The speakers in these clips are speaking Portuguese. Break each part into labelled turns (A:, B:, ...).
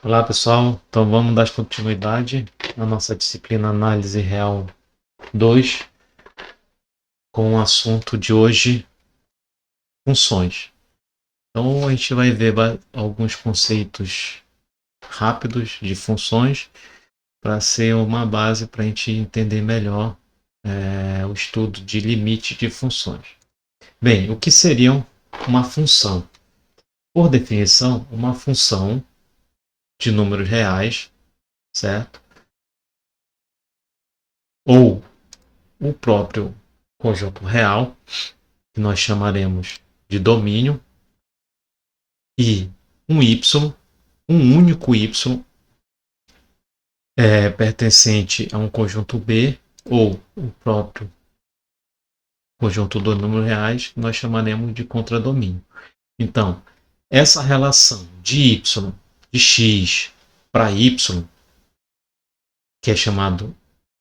A: Olá pessoal, então vamos dar continuidade à nossa disciplina Análise Real 2 com o assunto de hoje, funções. Então a gente vai ver alguns conceitos rápidos de funções para ser uma base para a gente entender melhor o estudo de limite de funções. Bem, o que seria uma função? Por definição, uma função de números reais, certo? Ou o próprio conjunto real, que nós chamaremos de domínio, e um y, um único y, pertencente a um conjunto B, ou o próprio conjunto dos números reais, nós chamaremos de contradomínio. Então, essa relação de y, de x para y, que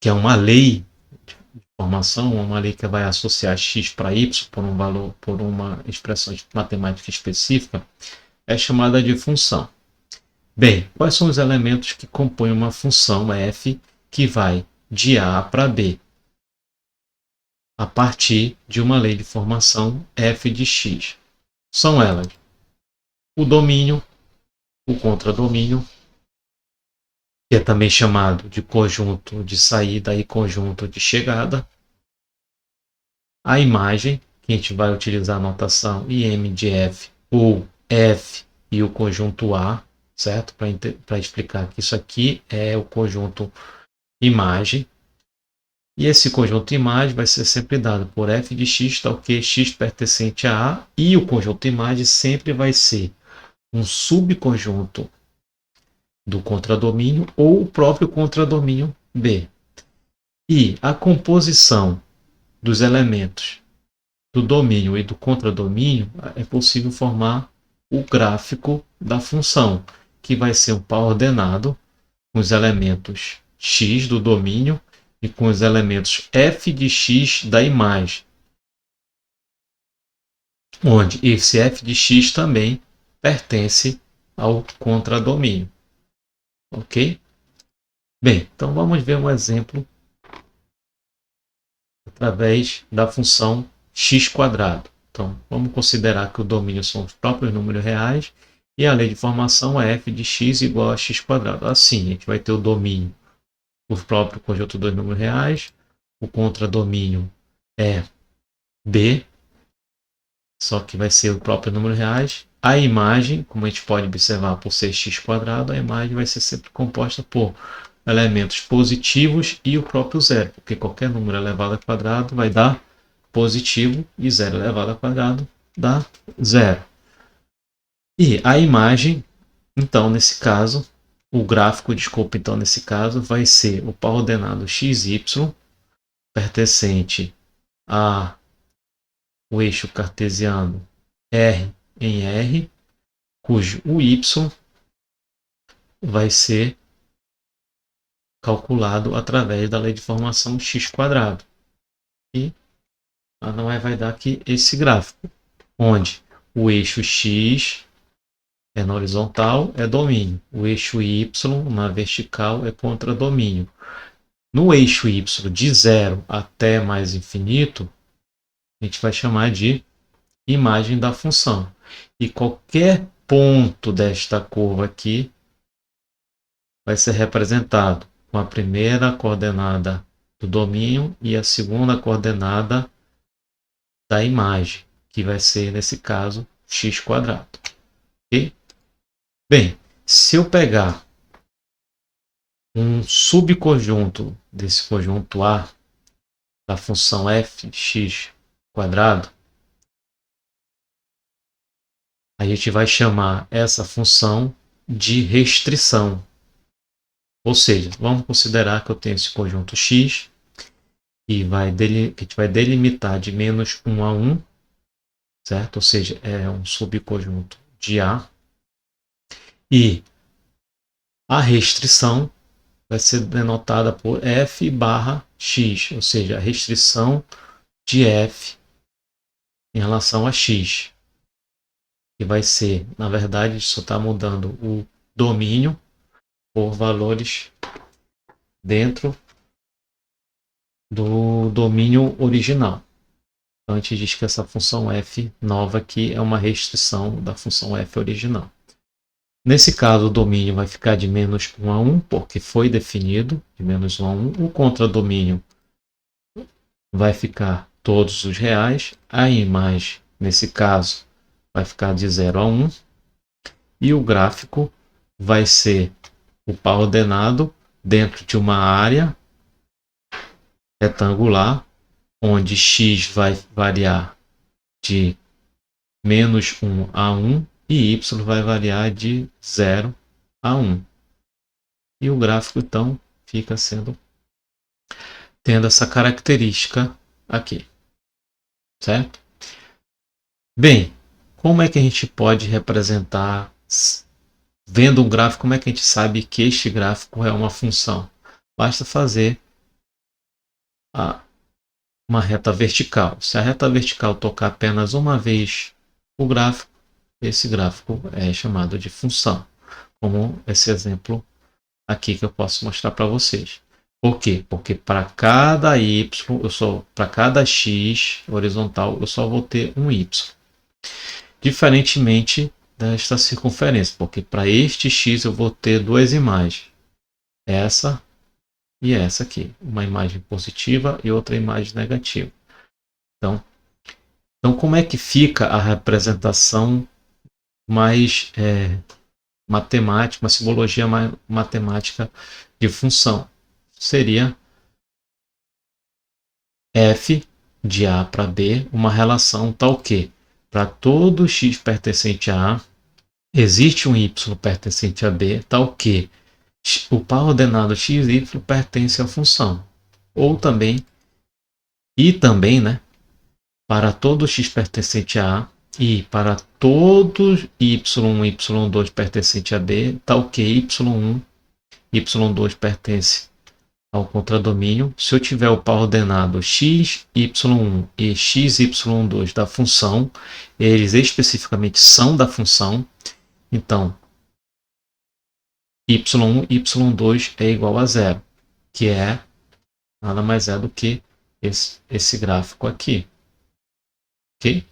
A: é uma lei de formação, uma lei que vai associar x para y por um valor, por uma expressão matemática específica, é chamada de função. Bem, quais são os elementos que compõem uma função f que vai de A para B a partir de uma lei de formação f de x? São elas o domínio, o contradomínio, que é também chamado de conjunto de saída e conjunto de chegada, a imagem, que a gente vai utilizar a notação IM de f, ou f e o conjunto A, certo? Para explicar que isso aqui é o conjunto imagem. E esse conjunto imagem vai ser sempre dado por f de x, tal que x pertencente a A, e o conjunto imagem sempre vai ser um subconjunto do contradomínio ou o próprio contradomínio B. E a composição dos elementos do domínio e do contradomínio é possível formar o gráfico da função, que vai ser um par ordenado com os elementos x do domínio e com os elementos f de x da imagem, onde esse f de x também pertence ao contradomínio. Ok? Bem, então vamos ver um exemplo através da função x². Então, vamos considerar que o domínio são os próprios números reais e a lei de formação é f de x igual a x². Assim, a gente vai ter o domínio, o próprio conjunto dos números reais, o contradomínio é b, só que vai ser o próprio número reais. A imagem, como a gente pode observar por ser x², a imagem vai ser sempre composta por elementos positivos e o próprio zero, porque qualquer número elevado ao quadrado vai dar positivo e zero elevado ao quadrado dá zero. E a imagem, então, nesse caso, o gráfico, desculpa, então, nesse caso, vai ser o par ordenado xy pertencente ao eixo cartesiano R em R, cujo o y vai ser calculado através da lei de formação x². E não vai dar aqui esse gráfico, onde o eixo x na horizontal é domínio, o eixo y na vertical é contradomínio. No eixo y de 0 até mais infinito, a gente vai chamar de imagem da função. E qualquer ponto desta curva aqui vai ser representado com a primeira coordenada do domínio e a segunda coordenada da imagem, que vai ser, nesse caso, x². Ok? Bem, se eu pegar um subconjunto desse conjunto A da função f de x², a gente vai chamar essa função de restrição. Ou seja, vamos considerar que eu tenho esse conjunto x que a gente vai delimitar de menos 1 a 1, certo? Ou seja, é um subconjunto de A. E a restrição vai ser denotada por f barra x, ou seja, a restrição de f em relação a x, que vai ser, na verdade, só está mudando o domínio, por valores dentro do domínio original. Então, a gente diz que essa função f nova aqui é uma restrição da função f original. Nesse caso, o domínio vai ficar de menos 1 a 1, porque foi definido de menos 1 a 1. O contradomínio vai ficar todos os reais. A imagem, nesse caso, vai ficar de 0 a 1. E o gráfico vai ser o par ordenado dentro de uma área retangular, onde x vai variar de menos 1 a 1 e y vai variar de 0 a 1. E o gráfico, então, fica tendo essa característica aqui, certo? Bem, como é que a gente pode representar, vendo um gráfico, como é que a gente sabe que este gráfico é uma função? Basta fazer uma reta vertical. Se a reta vertical tocar apenas uma vez o gráfico, esse gráfico é chamado de função, como esse exemplo aqui que eu posso mostrar para vocês. Por quê? Porque para cada y, para cada x horizontal, eu só vou ter um y. Diferentemente desta circunferência, porque para este x eu vou ter duas imagens. Essa e essa aqui. Uma imagem positiva e outra imagem negativa. Então como é que fica a representação mais matemática, uma simbologia mais matemática de função? Seria f de A para B, uma relação tal que, para todo x pertencente a A, existe um y pertencente a B, tal que o par ordenado x e y pertence à função. Ou também, né, para todo x pertencente a A e para todo y1 e y2 pertencente a B, tal que y1 e y2 pertence ao contradomínio. Se eu tiver o par ordenado x, y1 e x, y2 da função, eles especificamente são da função, então y1 e y2 é igual a zero, que é nada mais é do que esse gráfico aqui. Ok?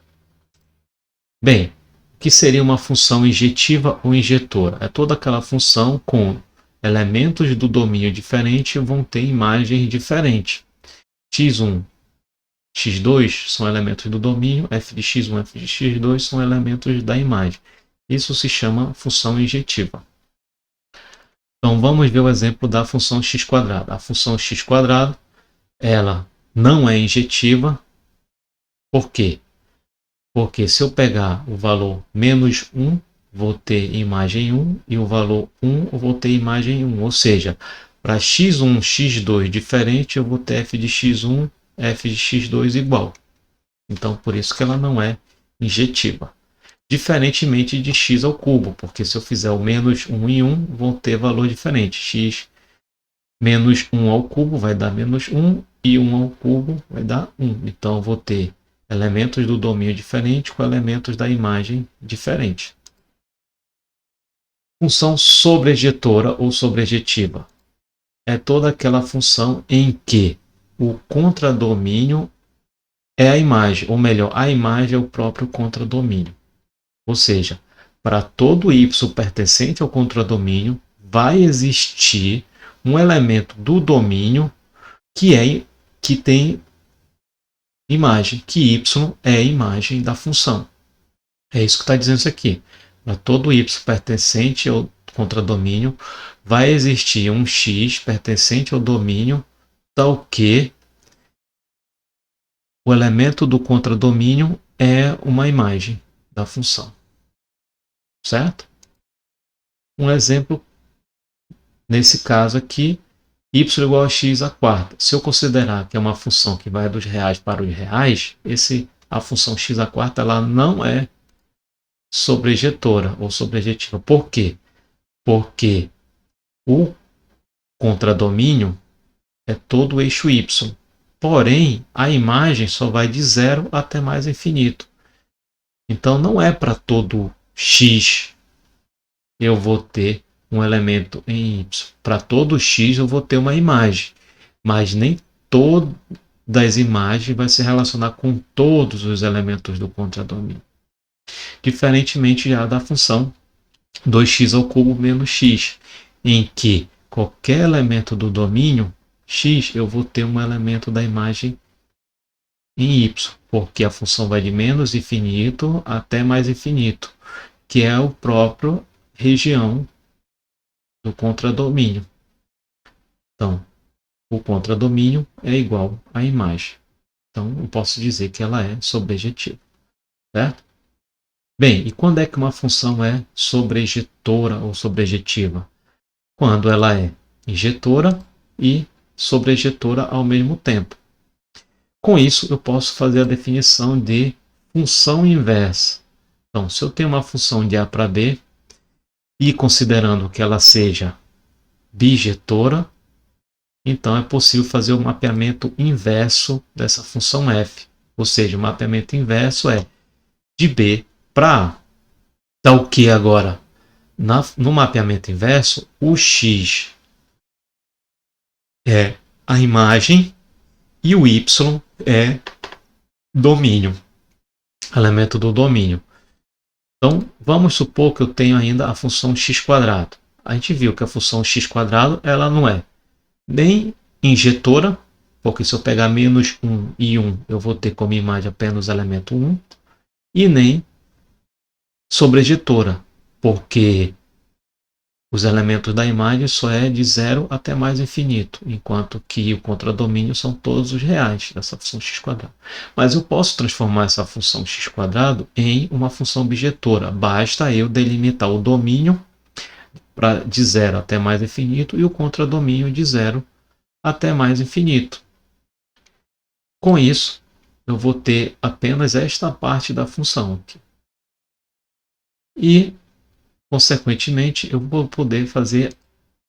A: Bem, o que seria uma função injetiva ou injetora? É toda aquela função com elementos do domínio diferente vão ter imagens diferentes. x1, x2 são elementos do domínio, f de x1, f de x2 são elementos da imagem. Isso se chama função injetiva. Então vamos ver o exemplo da função x². A função x², ela não é injetiva. Por quê? Porque se eu pegar o valor menos 1, vou ter imagem 1, e o valor 1, eu vou ter imagem 1. Ou seja, para x1, x2 diferente, eu vou ter f de x1, f de x2 igual. Então, por isso que ela não é injetiva. Diferentemente de x ao cubo, porque se eu fizer o menos 1 e 1, vão ter valor diferente. X menos 1 ao cubo vai dar menos 1, e 1 ao cubo vai dar 1. Então, eu vou ter elementos do domínio diferente com elementos da imagem diferente. Função sobrejetora ou sobrejetiva é toda aquela função em que o contradomínio é a imagem, ou melhor, a imagem é o próprio contradomínio. Ou seja, para todo y pertencente ao contradomínio, vai existir um elemento do domínio que tem imagem, que y é a imagem da função. É isso que está dizendo isso aqui. Para todo y pertencente ao contradomínio, vai existir um x pertencente ao domínio, tal que o elemento do contradomínio é uma imagem da função. Certo? Um exemplo, nesse caso aqui, y igual a x². Se eu considerar que é uma função que vai dos reais para os reais, a função x² ela não é sobrejetora ou sobrejetiva. Por quê? Porque o contradomínio é todo o eixo y. Porém, a imagem só vai de 0 até mais infinito. Então, não é para todo x eu vou ter um elemento em y. Para todo x eu vou ter uma imagem, mas nem todas as imagens vai se relacionar com todos os elementos do contradomínio. Diferentemente já da função 2x ao cubo menos x, em que qualquer elemento do domínio x eu vou ter um elemento da imagem em y, porque a função vai de menos infinito até mais infinito, que é o próprio região do contradomínio. Então, o contradomínio é igual à imagem. Então, eu posso dizer que ela é sobrejetiva. Certo? Bem, e quando é que uma função é sobrejetora ou sobrejetiva? Quando ela é injetora e sobrejetora ao mesmo tempo. Com isso, eu posso fazer a definição de função inversa. Então, se eu tenho uma função de A para B, e considerando que ela seja bijetora, então é possível fazer o mapeamento inverso dessa função f. Ou seja, o mapeamento inverso é de B para A. Tal que agora, no mapeamento inverso, o x é a imagem e o y é domínio, elemento do domínio. Então, vamos supor que eu tenho ainda a função x². A gente viu que a função x² ela não é nem injetora, porque se eu pegar menos 1 e 1, eu vou ter como imagem apenas o elemento 1, e nem sobrejetora, porque os elementos da imagem só é de 0 até mais infinito, enquanto que o contradomínio são todos os reais dessa função x². Mas eu posso transformar essa função x² em uma função bijetora. Basta eu delimitar o domínio de 0 até mais infinito e o contradomínio de 0 até mais infinito. Com isso, eu vou ter apenas esta parte da função aqui. E, consequentemente, eu vou poder fazer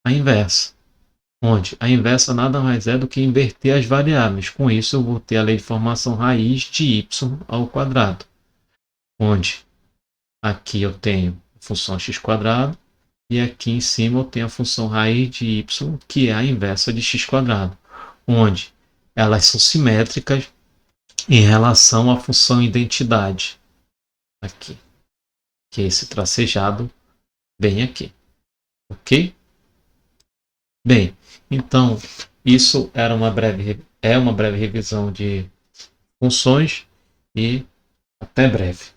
A: a inversa, onde a inversa nada mais é do que inverter as variáveis. Com isso, eu vou ter a lei de formação raiz de y ao quadrado, onde aqui eu tenho a função x² e aqui em cima eu tenho a função raiz de y, que é a inversa de x², onde elas são simétricas em relação à função identidade, aqui, que é esse tracejado bem aqui. Ok? Bem, então, isso é uma breve revisão de funções e até breve.